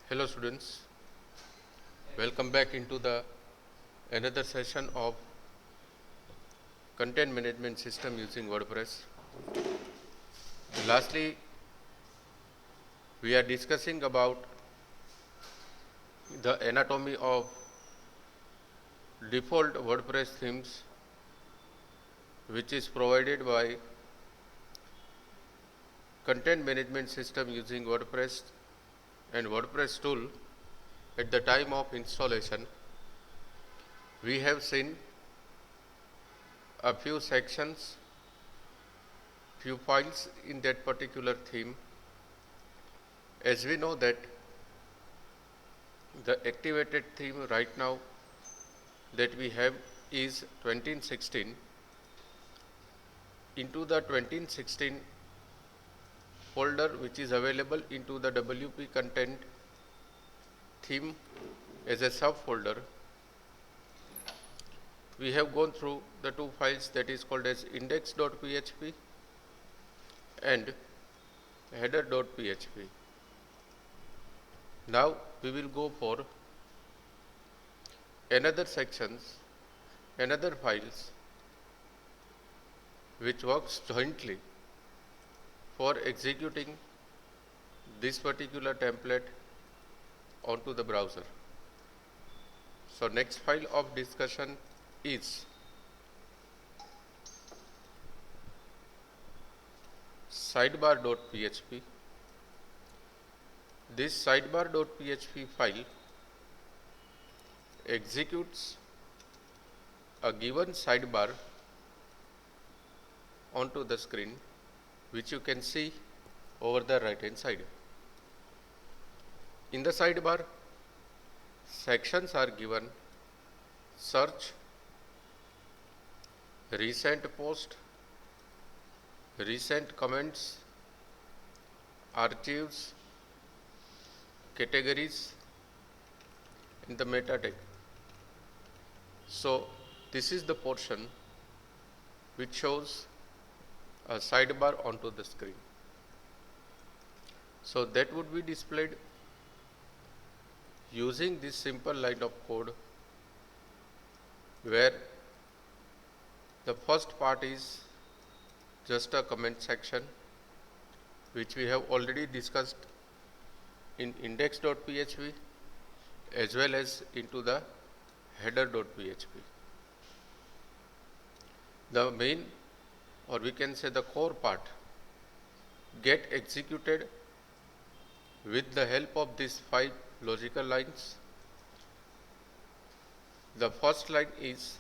Hello students, welcome back into the another session of content management system using WordPress. Lastly, we are discussing about the anatomy of default WordPress themes which is provided by content management system using WordPress and WordPress tool. At the time of installation, we have seen a few sections, few files in that particular theme. As we know that the activated theme right now that we have is 2016. Into the 2016 folder which is available into the WP content theme as a subfolder, we have gone through the two files that is called as index.php and header.php. Now we will go for another sections, another files which works jointly for executing this particular template onto the browser. So next file of discussion is sidebar.php. This sidebar.php file executes a given sidebar onto the screen, which you can see over the right hand side. In the sidebar, sections are given: search, recent post, recent comments, archives, categories, and the meta tag. So this is the portion which shows a sidebar onto the screen. So that would be displayed using this simple line of code, where the first part is just a comment section which we have already discussed in index.php as well as into the header.php. The main, or we can say the core part, get executed with the help of these 5 logical lines. The first line is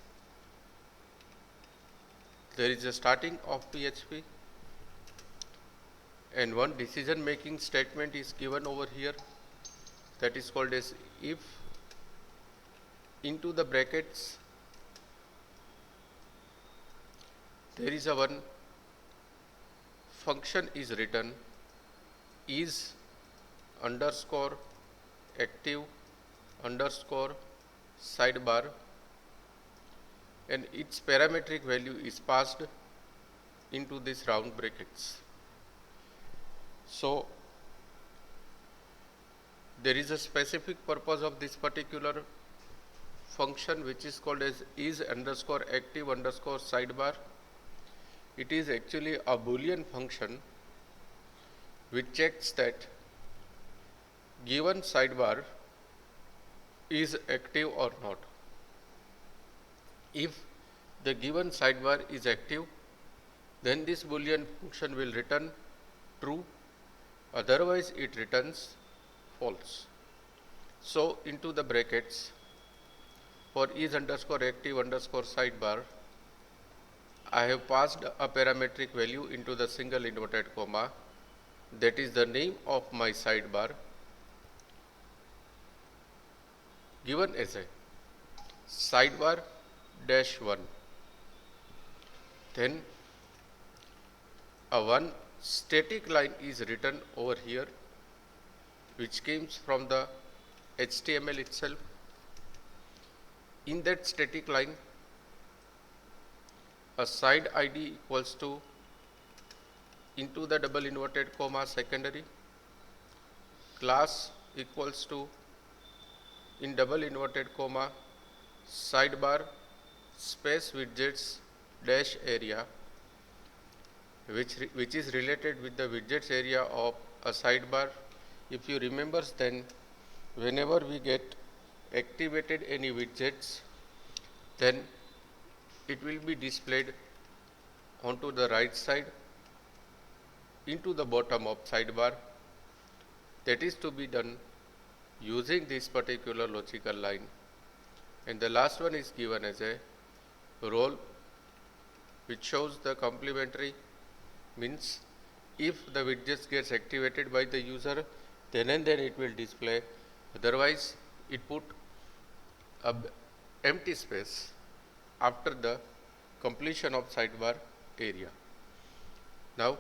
there is a starting of PHP, and one decision making statement is given over here, that is called as if. Into the brackets there is a one function is written, is underscore active underscore sidebar, and its parametric value is passed into these round brackets. So there is a specific purpose of this particular function which is called as is underscore active underscore sidebar. It is actually a Boolean function which checks that given sidebar is active or not. If the given sidebar is active, then this Boolean function will return true, otherwise it returns false. So into the brackets for is underscore active underscore sidebar, I have passed a parametric value into the single inverted comma, that is the name of my sidebar, given as a sidebar dash 1. Then a one static line is written over here which comes from the HTML itself. In that static line, a side ID equals to into the double inverted comma secondary class equals to, in double inverted comma, sidebar space widgets dash area, which is related with the widgets area of a sidebar. If you remember, then whenever we get activated any widgets, then it will be displayed onto the right side into the bottom of sidebar. That is to be done using this particular logical line. And the last one is given as a role, which shows the complementary, means if the widget gets activated by the user, then and then it will display, otherwise it put a empty space after the completion of sidebar area. Now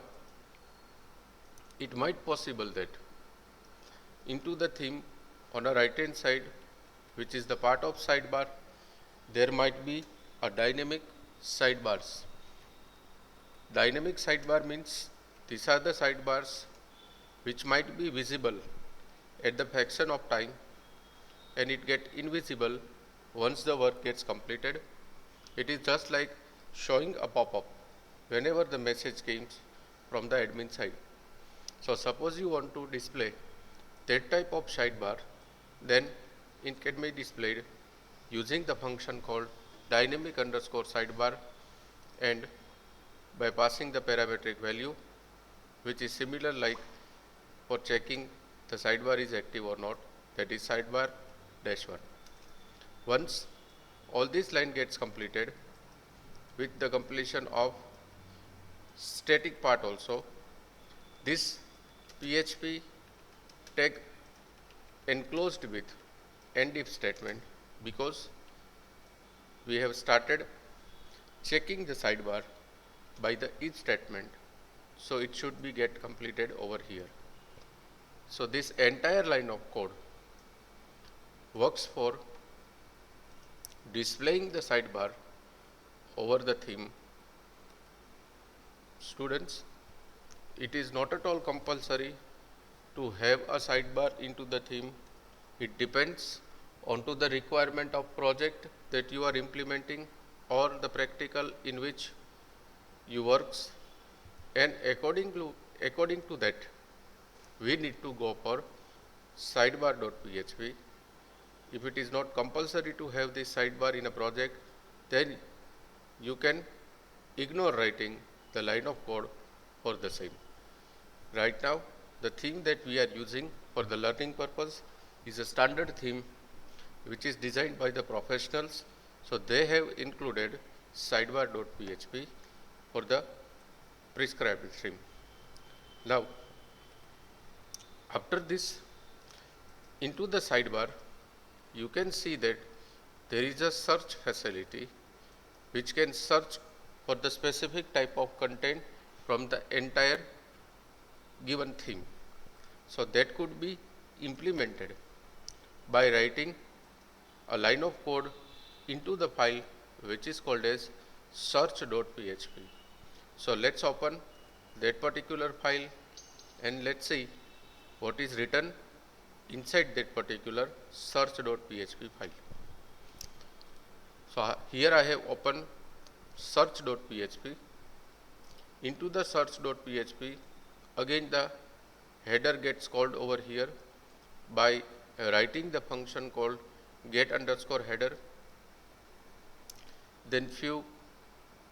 it might possible that into the theme on a right hand side, which is the part of sidebar, there might be a dynamic sidebars. Dynamic sidebar means these are the sidebars which might be visible at the fraction of time and it get invisible once the work gets completed. It is just like showing a pop-up whenever the message comes from the admin side. So suppose you want to display that type of sidebar, then it can be displayed using the function called dynamic underscore sidebar and by passing the parametric value, which is similar like for checking the sidebar is active or not, that is sidebar dash 1. Once all this line gets completed with the completion of static part also, this PHP tag enclosed with end if statement, because we have started checking the sidebar by the if statement, so it should be get completed over here. So this entire line of code works for displaying the sidebar over the theme. Students, it is not at all compulsory to have a sidebar into the theme. It depends onto the requirement of project that you are implementing or the practical in which you works, and according to that we need to go for sidebar.php. If it is not compulsory to have this sidebar in a project, then you can ignore writing the line of code for the same. Right now the theme that we are using for the learning purpose is a standard theme which is designed by the professionals, so they have included sidebar.php for the prescribed theme. Now after this, into the sidebar you can see that there is a search facility which can search for the specific type of content from the entire given theme. So that could be implemented by writing a line of code into the file which is called as search.php. So let's open that particular file and let's see what is written inside that particular search.php file. So here I have opened search.php. Into the search.php, again the header gets called over here by writing the function called get underscore header. Then few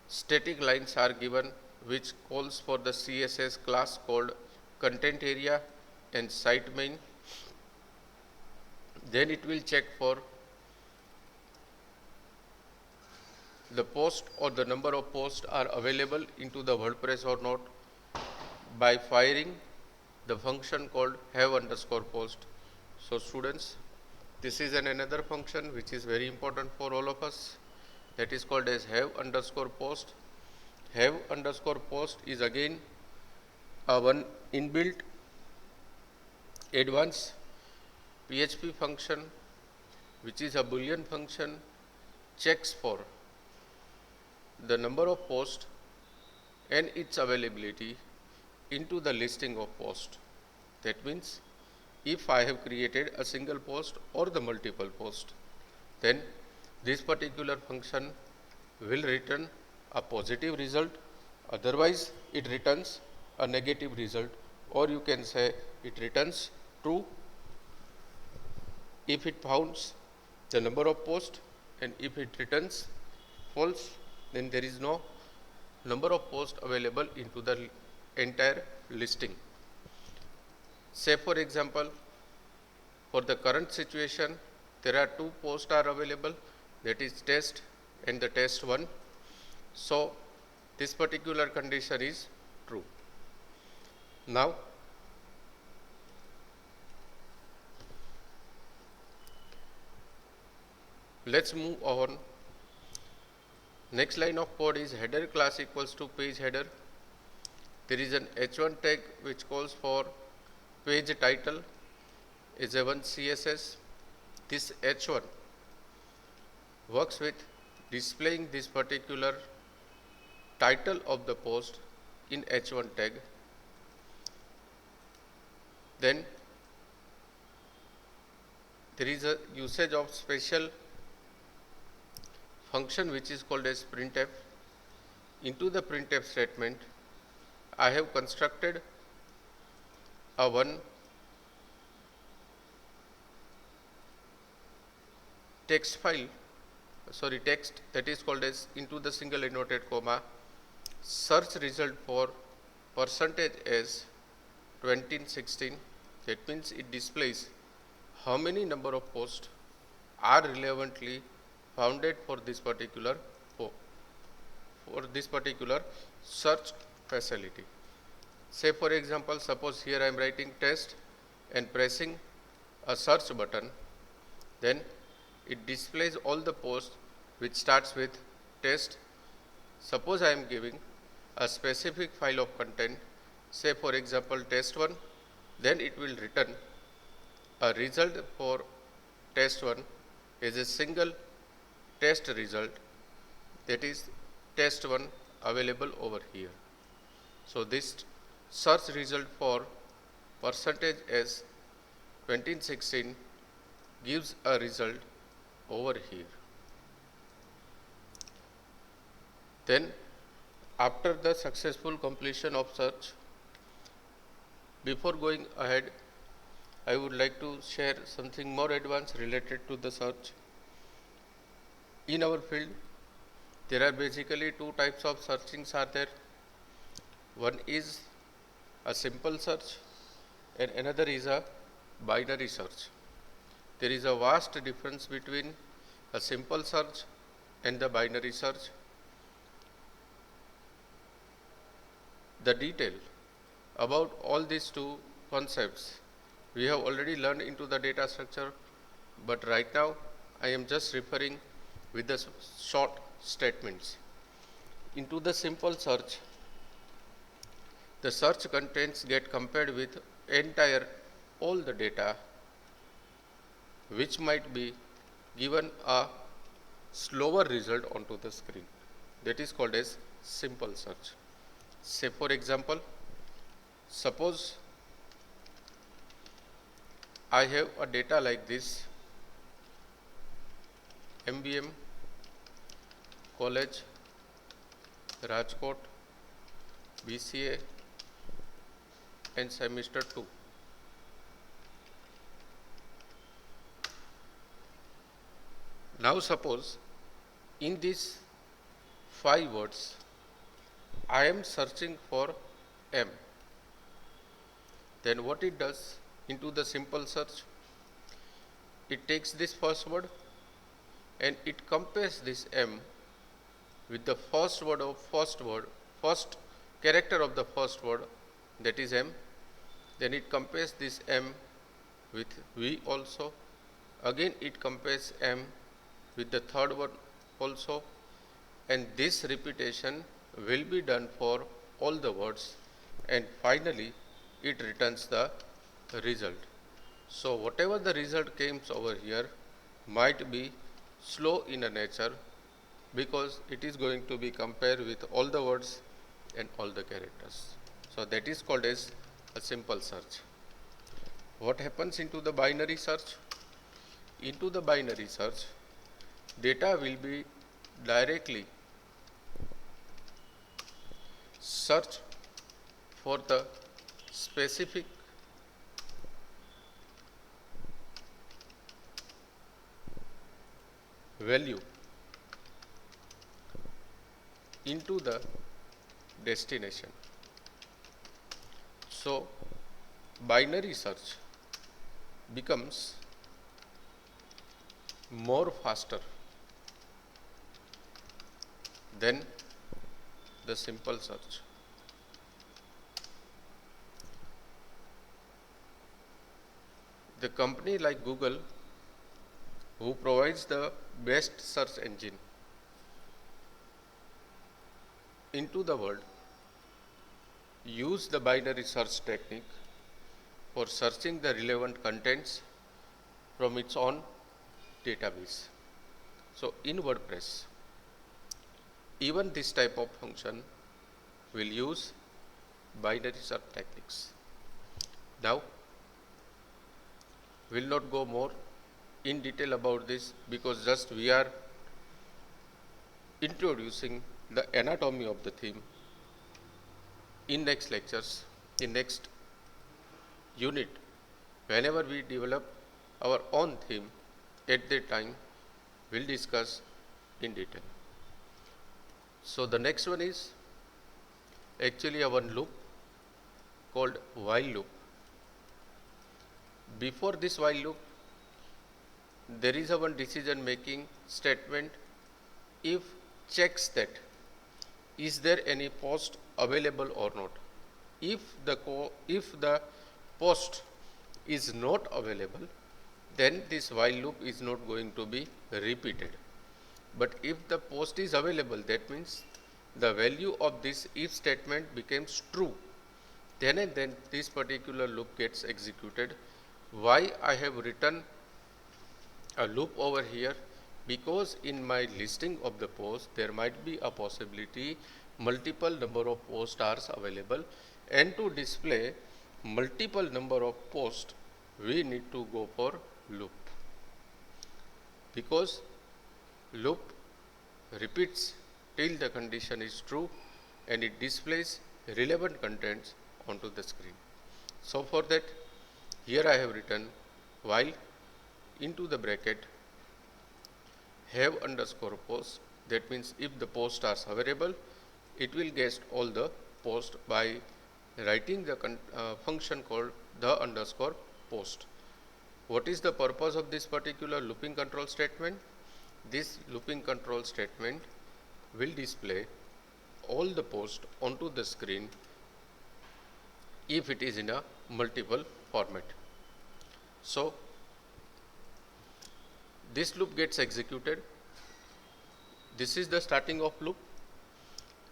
static lines are given which calls for the CSS class called content area and site main. Then it will check for the post or the number of posts are available into the WordPress or not by firing the function called have underscore post. So students, this is another function which is very important for all of us, that is called as have underscore post. Have underscore post is again a one inbuilt advanced PHP function which is a boolean function, checks for the number of posts and its availability into the listing of posts. That means if I have created a single post or the multiple post, then this particular function will return a positive result, otherwise it returns a negative result, or you can say it returns true if it founds the number of posts, and if it returns false, then there is no number of posts available into the entire listing. Say for example, for the current situation, there are two posts are available, that is test and the test one. So this particular condition is true. Now let's move on. Next line of code is header class equals to page header. There is an h1 tag which calls for page title is a one CSS. This h1 works with displaying this particular title of the post in h1 tag. Then there is a usage of special function which is called as printf. Into the printf statement, I have constructed a one text that is called as into the single inverted comma search result for percentage as 2016. That means it displays how many number of posts are relevantly founded for this particular search facility. Say for example, suppose here I am writing test and pressing a search button, then it displays all the posts which starts with test. Suppose I am giving a specific file of content, say for example test1, then it will return a result for test1 is a single test result, that is test1 available over here. So this search result for percentage as 2016 gives a result over here. Then after the successful completion of search, before going ahead, I would like to share something more advanced related to the search. In our field, there are basically two types of searchings are there. One is a simple search and another is a binary search. There is a vast difference between a simple search and the binary search. The detail about all these two concepts we have already learned into the data structure, but right now I am just referring with the short statements. Into the simple search, the search contents get compared with entire all the data which might be given a slower result onto the screen. That is called as simple search. Say for example, suppose I have a data like this: MBM College Rajkot BCA and semester 2. Now suppose in these 5 words I am searching for M. Then what it does into the simple search, it takes this first word and it compares this M with the first character of the first word, that is M. Then it compares this M with V also. Again it compares M with the third word also, and this repetition will be done for all the words, and finally it returns the result. So whatever the result comes over here might be slow in a nature, because it is going to be compared with all the words and all the characters. So that is called as a simple search. What happens into the binary search? Into the binary search, data will be directly searched for the specific value into the destination. So, binary search becomes more faster than the simple search. The company like Google, who provides the best search engine into the world, use the binary search technique for searching the relevant contents from its own database. So in WordPress, even this type of function will use binary search techniques. Now, we will not go more in detail about this because just we are introducing the anatomy of the theme. In next lectures, in next unit, whenever we develop our own theme, at that time we'll discuss in detail. So the next one is actually a one loop called while loop. Before this while loop, there is a one decision making statement if checks that is there any post available or not. If the post is not available, then this while loop is not going to be repeated. But if the post is available, that means the value of this if statement becomes true. Then and then this particular loop gets executed. Why I have written a loop over here? Because in my listing of the post, there might be a possibility multiple number of posts are available, and to display multiple number of posts, we need to go for loop, because loop repeats till the condition is true and it displays relevant contents onto the screen. So for that, here I have written while into the bracket have underscore post. That means if the posts are available, it will guess all the post by writing the function called the underscore post. What is the purpose of this particular looping control statement? This looping control statement will display all the posts onto the screen if it is in a multiple format. So this loop gets executed. This is the starting of loop,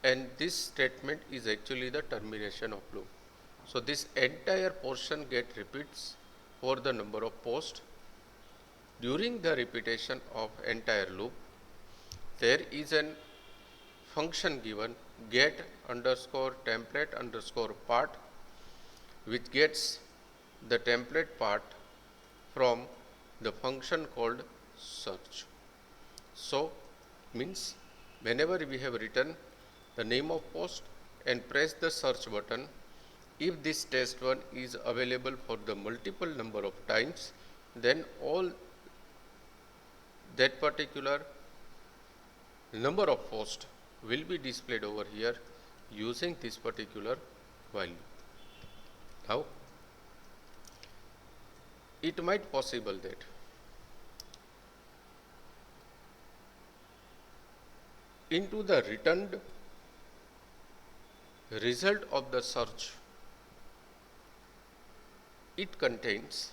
and this statement is actually the termination of loop. So this entire portion get repeats for the number of posts. During the repetition of entire loop, there is an function given get underscore template underscore part, which gets the template part from the function called search. So means whenever we have written the name of post and press the search button, if this test one is available for the multiple number of times, then all that particular number of posts will be displayed over here using this particular value. Now, it might possible that into the returned result of the search, it contains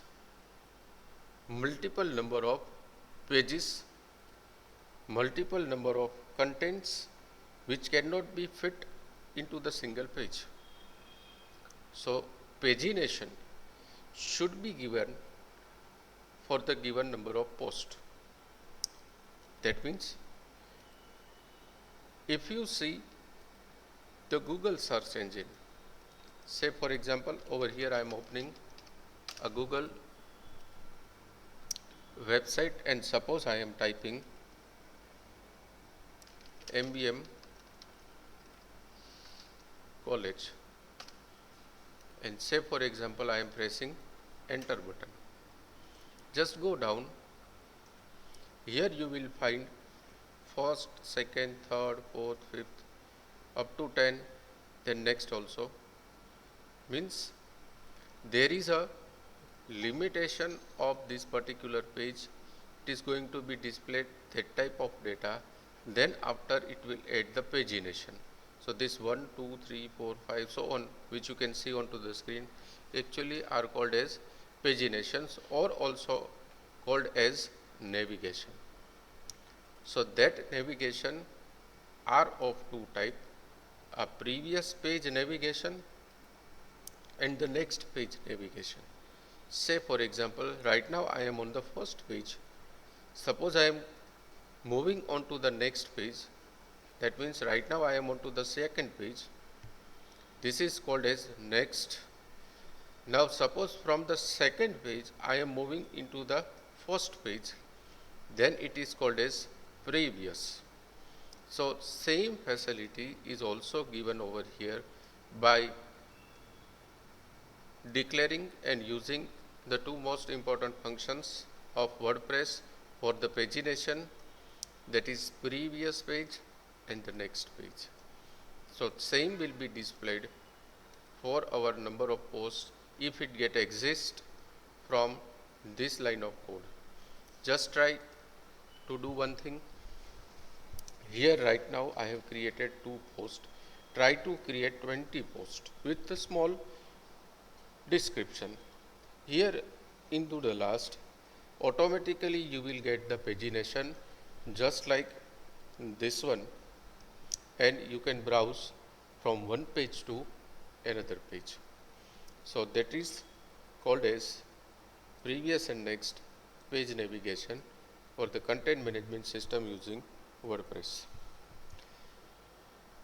multiple number of pages, multiple number of contents which cannot be fit into the single page. So pagination should be given for the given number of posts. That means if you see the Google search engine, say for example over here I am opening a Google website, and suppose I am typing MBM college, and say for example I am pressing enter button. Just go down. Here you will find first, second, third, fourth, fifth, up to 10, then next also. Means there is a limitation of this particular page. It is going to be displayed that type of data, then after it will add the pagination. So this 1, 2, 3, 4, 5, so on, which you can see onto the screen, actually are called as paginations, or also called as navigation. So that navigation are of two type: a previous page navigation and the next page navigation. Say for example, right now I am on the first page. Suppose I am moving on to the next page. That means right now I am on to the second page. This is called as next. Now suppose from the second page I am moving into the first page, then it is called as previous. So same facility is also given over here by declaring and using the two most important functions of WordPress for the pagination, that is previous page and the next page. So same will be displayed for our number of posts if it get exist from this line of code. Just try to do one thing. Here right now I have created 2 posts. Try to create 20 posts with a small description. Here into the last, automatically you will get the pagination just like this one, and you can browse from one page to another page. So that is called as previous and next page navigation for the content management system using WordPress.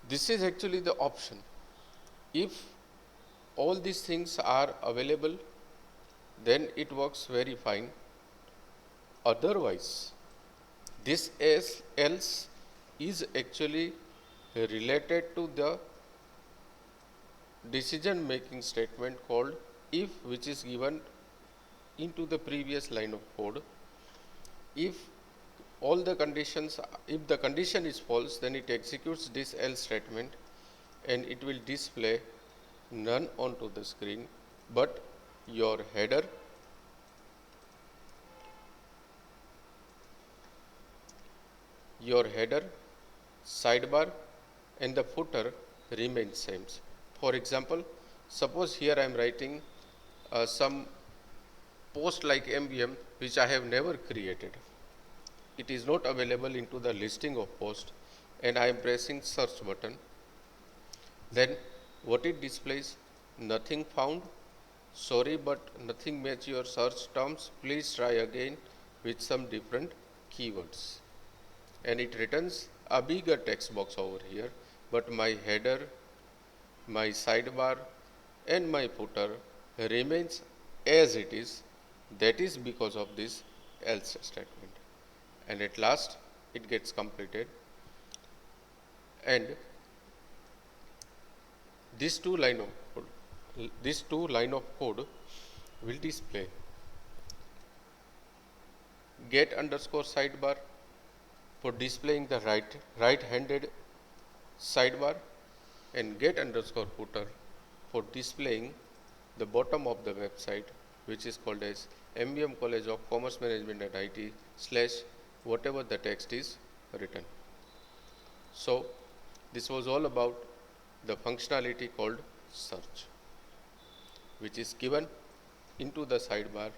This is actually the option. If all these things are available, then it works very fine. Otherwise, this else is actually related to the decision making statement called if, which is given into the previous line of code. If all the conditions, if the condition is false, then it executes this else statement and it will display none onto the screen, but your header, sidebar and the footer remain same. For example, suppose here I am writing some post like MVM which I have never created. It is not available into the listing of post, and I am pressing search button. Then what it displays? Nothing found. Sorry, but nothing match your search terms. Please try again with some different keywords. And it returns a bigger text box over here, but my header, my sidebar and my footer remains as it is. That is because of this else statement. And at last it gets completed, and these two line of code will display get underscore sidebar for displaying the right-handed sidebar, and get underscore footer for displaying the bottom of the website, which is called as MBM College of Commerce Management and IT / whatever the text is written. So this was all about the functionality called search, which is given into the sidebar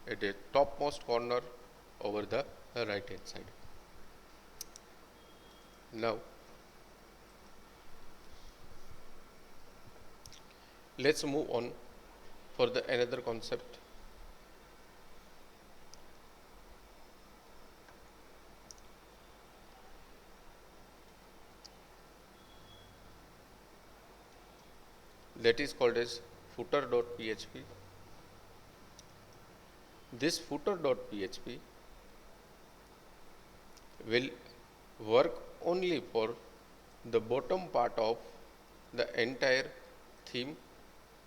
at the topmost corner over the right hand side. Now let's move on for the another concept. That is called as footer.php. This footer.php will work only for the bottom part of the entire theme,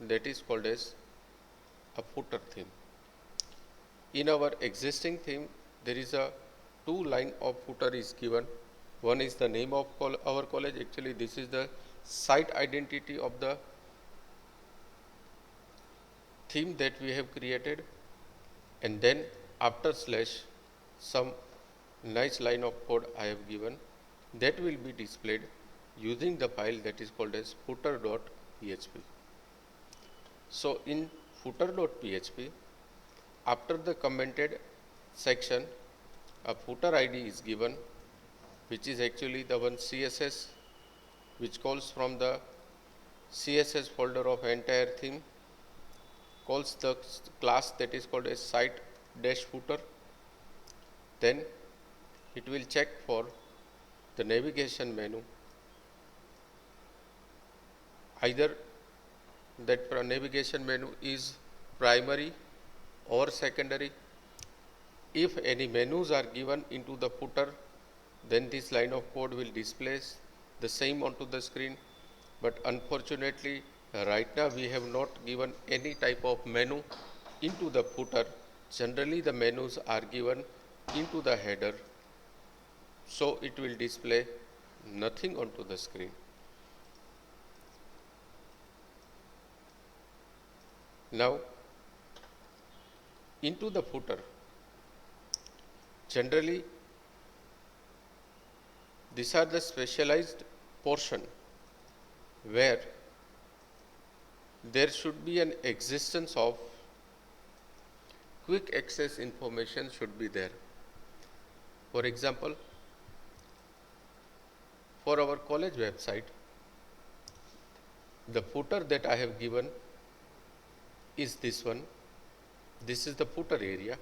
that is called as a footer theme. In our existing theme, there is a two line of footer is given. One is the name of our college. Actually, this is the site identity of the theme that we have created, and then after slash some nice line of code I have given that will be displayed using the file that is called as footer.php. So in footer.php, after the commented section, a footer ID is given, which is actually the one CSS which calls from the CSS folder of entire theme, calls the class that is called as site dash footer. Then it will check for the navigation menu, either that navigation menu is primary or secondary. If any menus are given into the footer, then this line of code will display the same onto the screen. But unfortunately, right now we have not given any type of menu into the footer. Generally, the menus are given into the header, so it will display nothing onto the screen. Now, into the footer, generally these are the specialized portion where there should be an existence of quick access information should be there. For example, for our college website, the footer that I have given is this one. This is the footer area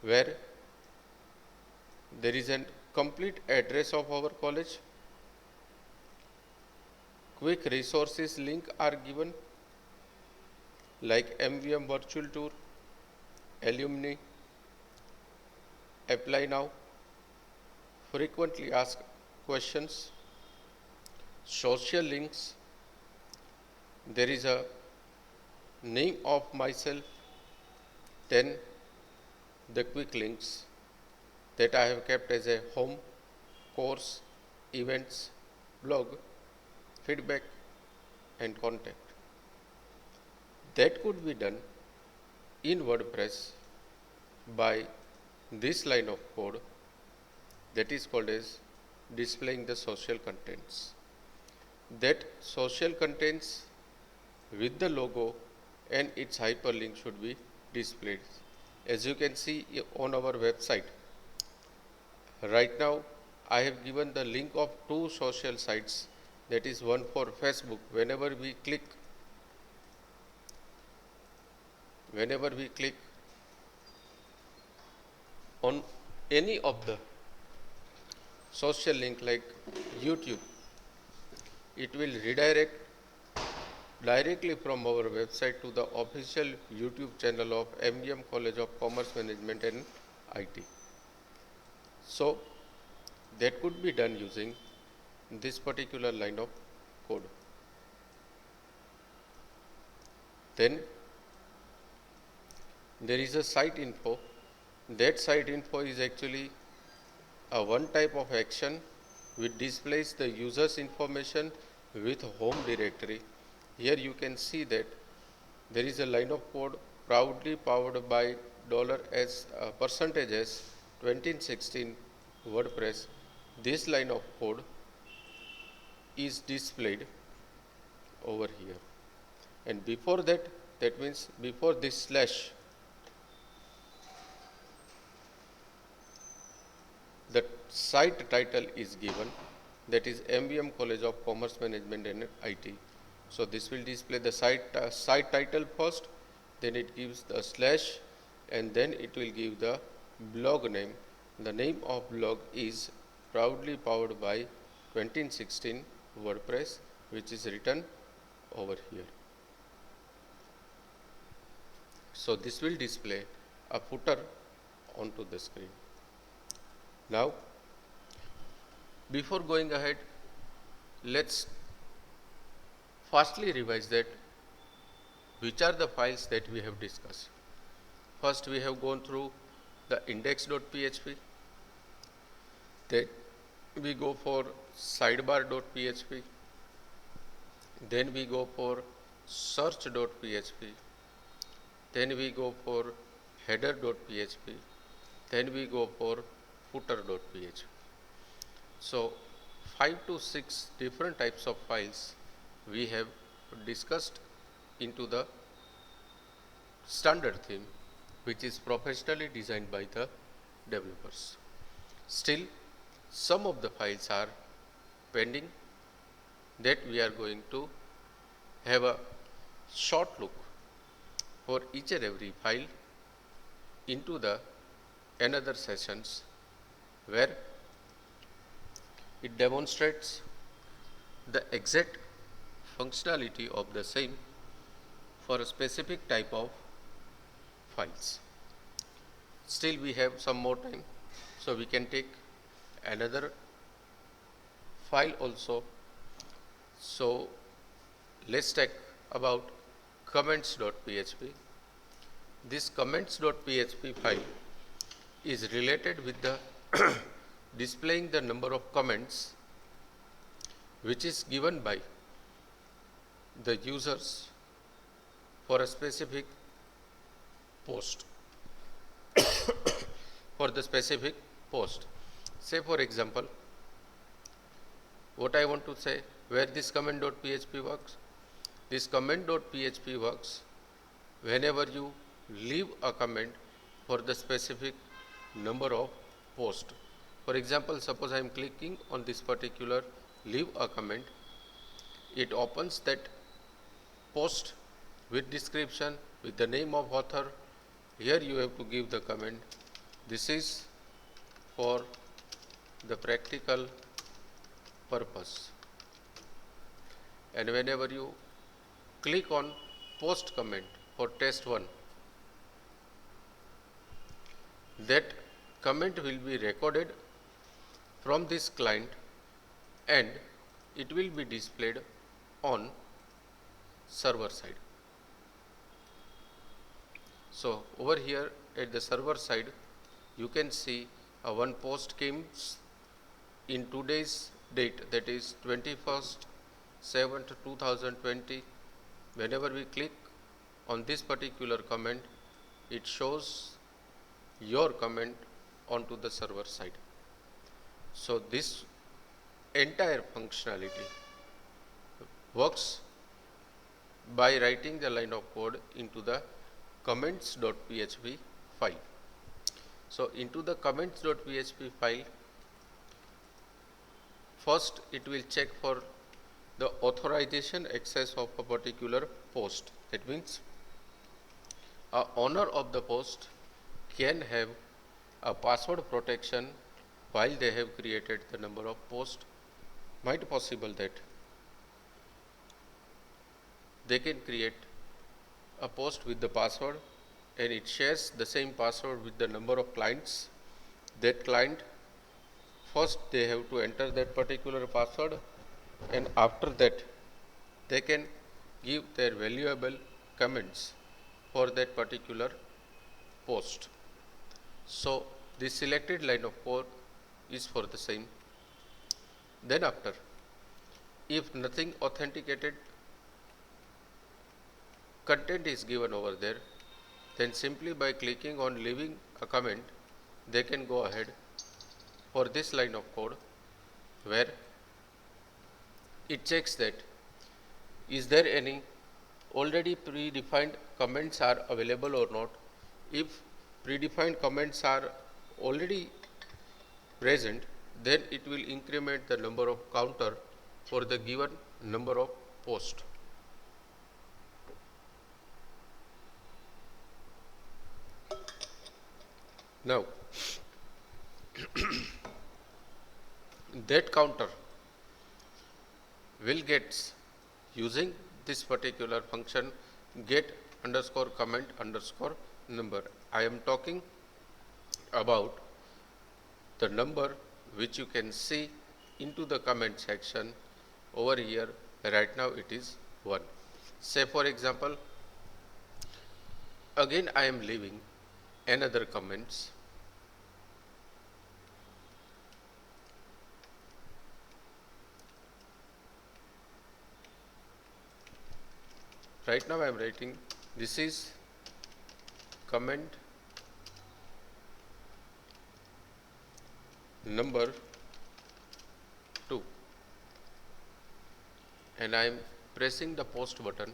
where there is a complete address of our college. Quick resources link are given like MVM virtual tour, alumni, apply now, frequently asked questions, social links. There is a name of myself, then the quick links that I have kept as a home, course, events, blog, feedback and contact. That could be done in WordPress by this line of code that is called as displaying the social contents. That social contents with the logo and its hyperlink should be displayed. As you can see on our website, right now I have given the link of two social sites, that is one for Facebook. Whenever we click on any of the social link like YouTube, it will redirect directly from our website to the official YouTube channel of MGM College of Commerce Management and IT. So that could be done using this particular line of code. Then there is a site info. That site info is actually a one type of action which displays the user's information with home directory. Here you can see that there is a line of code proudly powered by $s percentage s 2016 WordPress. This line of code is displayed over here, and before that, that means before this slash, the site title is given, that is MVM College of Commerce Management and IT. So this will display the site title first, then it gives the slash, and then it will give the blog name. The name of blog is proudly powered by 2016 WordPress, which is written over here. So this will display a footer onto the screen. Now, before going ahead, let's fastly revise that which are the files that we have discussed. First, we have gone through the index.php, then we go for sidebar.php, then we go for search.php, then we go for header.php, then we go for footer.php. So 5 to 6 different types of files we have discussed into the standard theme, which is professionally designed by the developers. Still, some of the files are pending that we are going to have a short look for each and every file into the another sessions where it demonstrates the exact functionality of the same for a specific type of files. Still we have some more time, so we can take another file also. So let's talk about comments.php. This comments.php file is related with the displaying the number of comments which is given by the users for a specific post. For the specific post, say for example, what I want to say, where this comment.php works. This comment.php works whenever you leave a comment for the specific number of posts. For example, suppose I am clicking on this particular leave a comment, it opens that post with description, with the name of author. Here you have to give the comment. This is for the practical purpose. And whenever you click on post comment for test 1, that comment will be recorded from this client and it will be displayed on server side. So over here at the server side, you can see one post came in today's date, that is 21/7/2020. Whenever we click on this particular comment, it shows your comment onto the server side. So this entire functionality works by writing the line of code into the comments.php file. So into the comments.php file, first it will check for the authorization access of a particular post. That means a owner of the post can have a password protection while they have created the number of posts. Might possible that they can create a post with the password and it shares the same password with the number of clients. That client, first they have to enter that particular password, and after that they can give their valuable comments for that particular post. So this selected line of code is for the same. Then after, if nothing authenticated content is given over there, then simply by clicking on leaving a comment, they can go ahead for this line of code where it checks that is there any already predefined comments are available or not. If predefined comments are already present, then it will increment the number of counter for the given number of posts. Now that counter will get, using this particular function get underscore comment underscore number. I am talking about the number which you can see into the comment section over here. Right now it is 1. Say for example, again I am leaving another comments. Right now I am writing, this is comment number 2, and I am pressing the post button.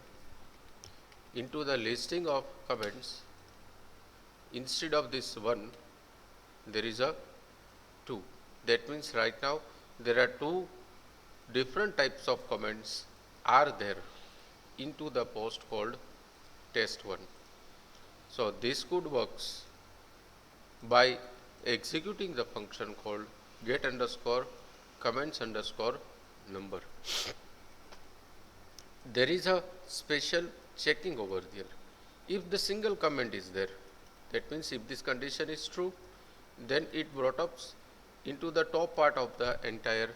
Into the listing of comments, instead of this 1, there is a 2. That means right now there are 2 different types of comments are there into the post called test1. So this could works by executing the function called get underscore comments underscore number. There is a special checking over there. If the single comment is there, that means if this condition is true, then it brought up into the top part of the entire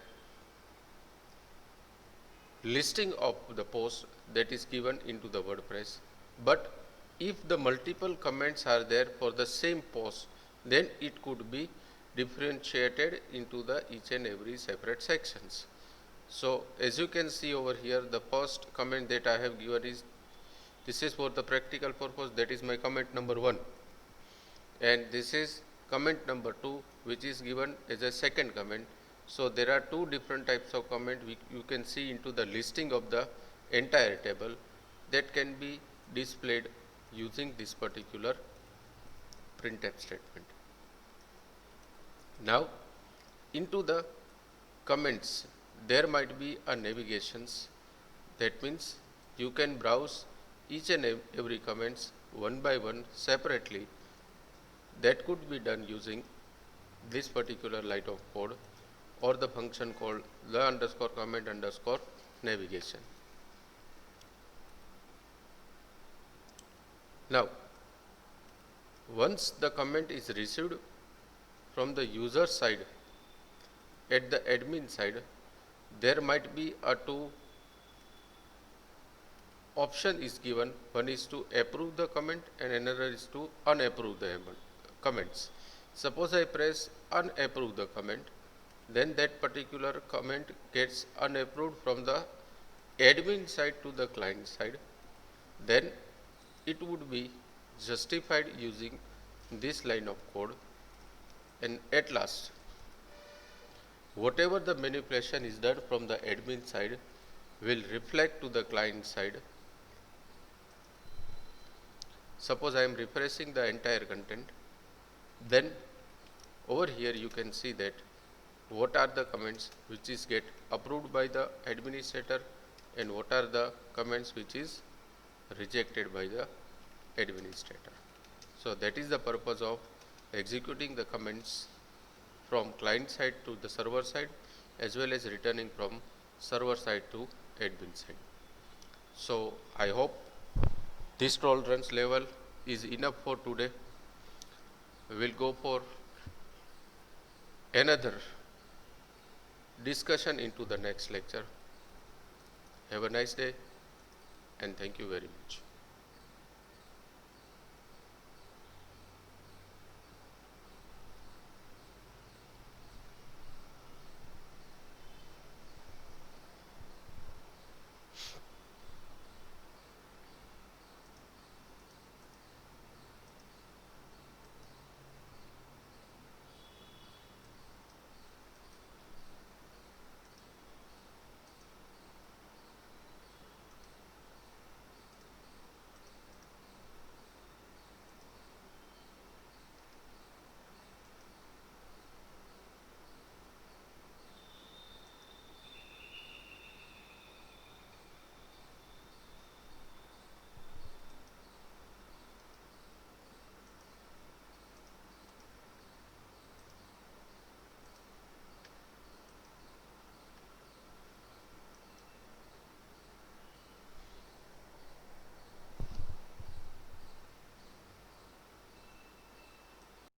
listing of the post that is given into the WordPress. But if the multiple comments are there for the same post, then it could be differentiated into the each and every separate sections. So as you can see over here, the first comment that I have given is, this is for the practical purpose, that is my comment number 1, and this is comment number 2 which is given as a second comment. So there are 2 different types of comment you can see into the listing of the entire table that can be displayed using this particular printf statement. Now into the comments there might be a navigations. That means you can browse each and every comments one by one separately. That could be done using this particular line of code or the function called the underscore comment underscore navigation. Now once the comment is received from the user side, at the admin side there might be a 2 option is given. One is to approve the comment and another is to unapprove the comments. Suppose I press unapprove the comment, then that particular comment gets unapproved from the admin side to the client side. Then it would be justified using this line of code, and at last whatever the manipulation is done from the admin side will reflect to the client side. Suppose I am refreshing the entire content, then over here you can see that what are the comments which is get approved by the administrator and what are the comments which is rejected by the administrator. So that is the purpose of executing the comments from client side to the server side, as well as returning from server side to admin side. So I hope this tolerance level is enough for today. We will go for another discussion into the next lecture. Have a nice day and thank you very much.